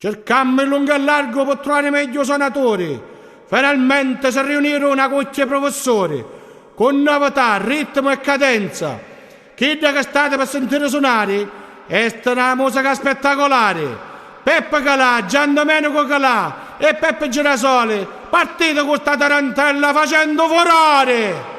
Cercammo in lungo e largo per trovare meglio suonatori. Finalmente si riunirono una coppia di professori, con novità, ritmo e cadenza. Chi che state per sentire suonare è una musica spettacolare. Peppe Calà, Gian Domenico Calà e Peppe Girasole, partite con sta tarantella facendo furore!